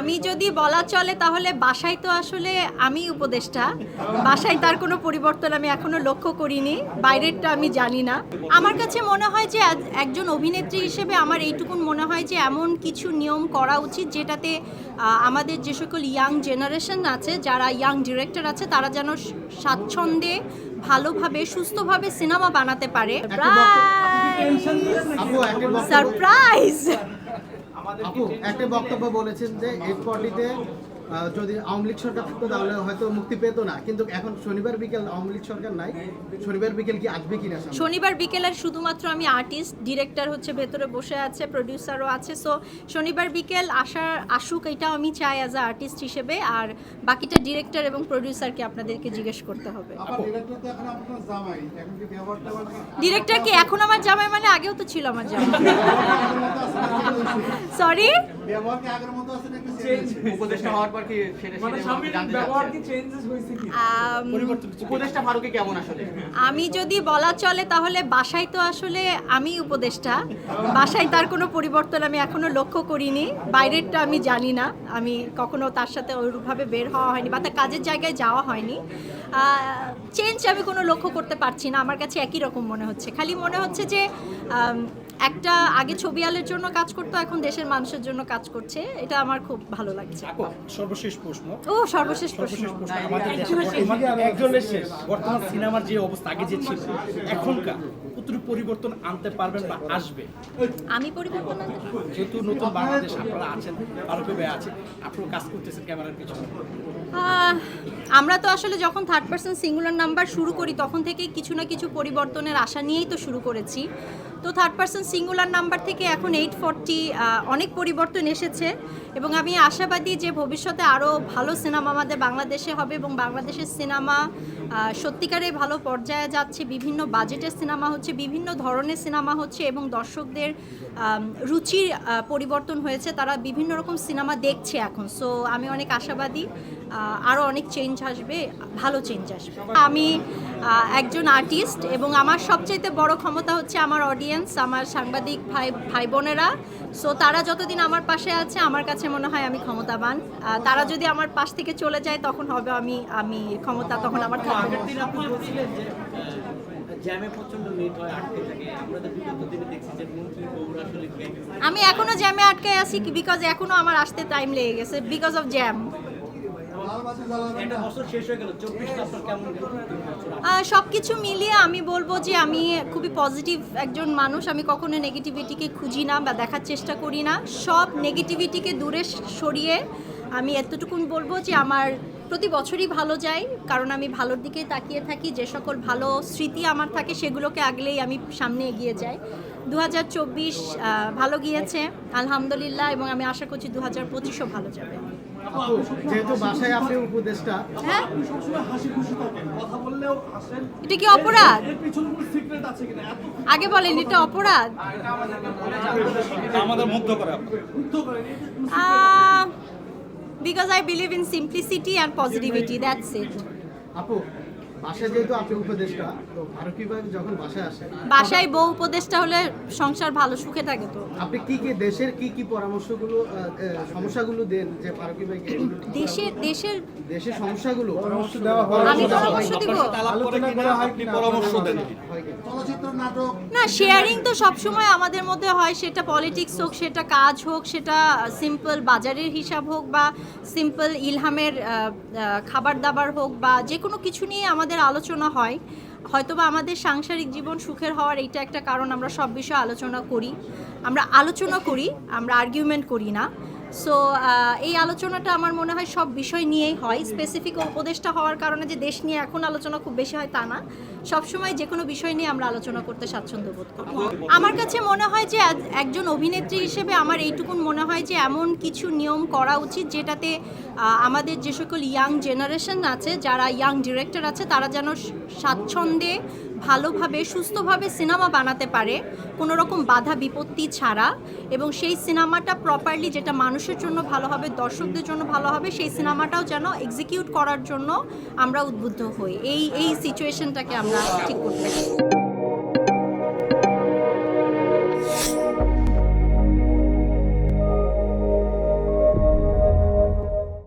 আমি যদি বলা চলে তাহলে বাসায় তো আসলে আমি উপদেষ্টা, বাসায় তার কোনো পরিবর্তন আমি এখনো লক্ষ্য করিনি, বাইরেরটা আমি জানি না। আমার কাছে মনে হয় যে একজন অভিনেত্রী হিসেবে আমার এইটুকুন মনে হয় যে এমন কিছু নিয়ম করা উচিত যেটাতে আমাদের যে সকল ইয়াং জেনারেশন আছে, যারা ইয়াং ডিরেক্টর আছে, তারা যেন স্বাচ্ছন্দ্যে ভালোভাবে সুস্থভাবে সিনেমা বানাতে পারে। সারপ্রাইজ! আপু একটা বক্তব্য বলেছেন যে এরপরটিতে যদি আওয়ামী লীগ সরকার থাকতো তাহলে হয়তো মুক্তি পেত না, কিন্তু এখন শনিবার বিকেল আওয়ামী লীগ সরকার নাই, শনিবার বিকেল কি আসবে কিনা? শনিবার বিকেলের শুধুমাত্র আমি আর্টিস্ট, ডিরেক্টর হচ্ছে ভেতরে বসে আছে, প্রডিউসারও আছে। সো শনিবার বিকেল আসুক এটাও আমি চাই অ্যাজ আ আর্টিস্ট হিসেবে, আর বাকিটা ডিরেক্টর এবং প্রডিউসারকে আপনাদেরকে জিজ্ঞেস করতে হবে। ডিরেক্টর কি এখন আমার জামাই? মানে আগেও তো ছিল আমার জামাই। সরি, উপদেষ্টা হওয়ার পর কি উপদেষ্টা ফারুকী কেমন আসলে? আমি যদি বলা চলে তাহলে বাসায় তো আসলে আমি উপদেষ্টা, বাসায় তার কোনো পরিবর্তন আমি এখনো লক্ষ্য করিনি, বাইরেরটা আমি জানি না। আমি কখনো তার সাথে ওইভাবে বের হওয়া হয়নি বা তার কাজের জায়গায় যাওয়া হয়নি। চেঞ্জ আমি কোনো লক্ষ্য করতে পারছি না, আমার কাছে একই রকম মনে হচ্ছে। খালি মনে হচ্ছে যে একটা আগে ছবি আলের জন্য কাজ করতো, এখন দেশের মানুষের জন্য কাজ করছে, এটা আমার খুব ভালো লাগছে। সর্বশেষ প্রশ্ন। সর্বশেষ প্রশ্ন। আমাদের দেশে একজনের শেষ বর্তমান সিনেমার যে অবস্থা আগে যে ছিল এখনকার কতটুকু পরিবর্তন আনতে পারবেন বা আসবে? আমি পরিবর্তন আনতে যেহেতু নতুন বাংলাদেশ আপনারা আছেন, ফারুকী ভাই আছে, আপনারা কাজ করতেছেন ক্যামেরার পিছনে। আমরা তো আসলে যখন থার্ড পারসন সিঙ্গুলার নাম্বার শুরু করি তখন থেকেই কিছু না কিছু পরিবর্তনের আশা নিয়েই তো শুরু করেছি। তো থার্ড পারসন সিঙ্গুলার নাম্বার থেকে এখন 840 অনেক পরিবর্তন এসেছে, এবং আমি আশাবাদী যে ভবিষ্যতে আরও ভালো সিনেমা আমাদের বাংলাদেশে হবে, এবং বাংলাদেশের সিনেমা সত্যিকারের ভালো পর্যায়ে যাচ্ছে। বিভিন্ন বাজেটের সিনেমা হচ্ছে, বিভিন্ন ধরনের সিনেমা হচ্ছে, এবং দর্শকদের রুচির পরিবর্তন হয়েছে, তারা বিভিন্ন রকম সিনেমা দেখছে এখন। সো আমি অনেক আশাবাদী আরও অনেক চেঞ্জ আসবে, ভালো চেঞ্জ আসবে। আমি একজন আর্টিস্ট, এবং আমার সবচাইতে বড় ক্ষমতা হচ্ছে আমার অডিয়েন্স, আমার সাংবাদিক ভাই বোনেরা। সো তারা যতদিন আমার পাশে আছে আমার কাছে মনে হয় আমি ক্ষমতাবান। তারা যদি আমার পাশ থেকে চলে যায় তখন হবে আমি ক্ষমতা তখন আমার থাকবে না। আমি এখনো জ্যামে আটকে আছি বিকজ এখনো আমার আসতে টাইম লেগে গেছে বিকজ অফ জ্যাম। সব কিছু মিলিয়ে আমি বলবো যে আমি খুবই পজিটিভ একজন মানুষ। আমি কখনো নেগেটিভিটিকে খুঁজি না বা দেখার চেষ্টা করি না। সব নেগেটিভিটিকে দূরে সরিয়ে আমি এতটুকুন বলবো যে আমার প্রতি বছরই ভালো যায়, কারণ আমি ভালোর দিকেই তাকিয়ে থাকি। যে সকল ভালো স্মৃতি আমার থাকে সেগুলোকে আগলেই আমি সামনে এগিয়ে যাই। 2024 ভালো গিয়েছে আলহামদুলিল্লাহ, এবং আমি আশা করছি 2025ও ভালো যাবে। যেহেতু বাসায় আপনি উপদেষ্টা, হ্যাঁ, এটা কি অপরাধ? আগে বলেন, এটা অপরাধ? আমাদের মুগ্ধ করে because I believe in simplicity and positivity, that's it. আপু বাসায় যেহেতু আপনি উপদেষ্টা, তো ফারুকী ভাই যখন বাসায় আসে, বাসায় বউ উপদেষ্টা হলে সংসার ভালো সুখে থাকে। তো আপনি কি দেশের কি পরামর্শগুলো সমস্যাগুলো দেন যে ফারুকী ভাইকে দেশের সমস্যাগুলো পরামর্শ দেওয়া হয়? আমি পরামর্শ দিব? পরামর্শ দেন চলচ্চিত্র, নাটক না, শেয়ারিং তো সবসময় আমাদের মধ্যে হয়, সেটা পলিটিক্স হোক, সেটা কাজ হোক, সেটা সিম্পল বাজারের হিসাব হোক, বা সিম্পল ইলহামের খাবার দাবার হোক, বা যে কোনো কিছু নিয়ে আমাদের আলোচনা হয়। হয়তোবা আমাদের সাংসারিক জীবন সুখের হওয়ার এইটা একটা কারণ, আমরা সব বিষয়ে আলোচনা করি, আমরা আর্গুমেন্ট করি না। সো এই আলোচনাটা আমার মনে হয় সব বিষয় নিয়েই হয়। স্পেসিফিক উপদেষ্টা হওয়ার কারণে যে দেশ নিয়ে এখন আলোচনা খুব বেশি হয় তা না, সবসময় যে কোনো বিষয় নিয়ে আমরা আলোচনা করতে স্বাচ্ছন্দ্য বোধ করি। আমার কাছে মনে হয় যে একজন অভিনেত্রী হিসেবে আমার এইটুকুন মনে হয় যে এমন কিছু নিয়ম করা উচিত যেটাতে আমাদের যে সকল ইয়াং জেনারেশন আছে, যারা ইয়াং ডিরেক্টর আছে, তারা যেন স্বাচ্ছন্দ্যে ভালোভাবে সুস্থভাবে সিনেমা বানাতে পারে, কোনো রকম বাধা বিপত্তি ছাড়া, এবং সেই সিনেমাটা প্রপারলি যেটা মানুষের জন্য ভালো হবে, দর্শকদের জন্য ভালো হবে, সেই সিনেমাটাও যেন এক্সিকিউট করার জন্য আমরা উদ্বুদ্ধ হই। এই সিচুয়েশনটাকে আমরা ঠিক করতে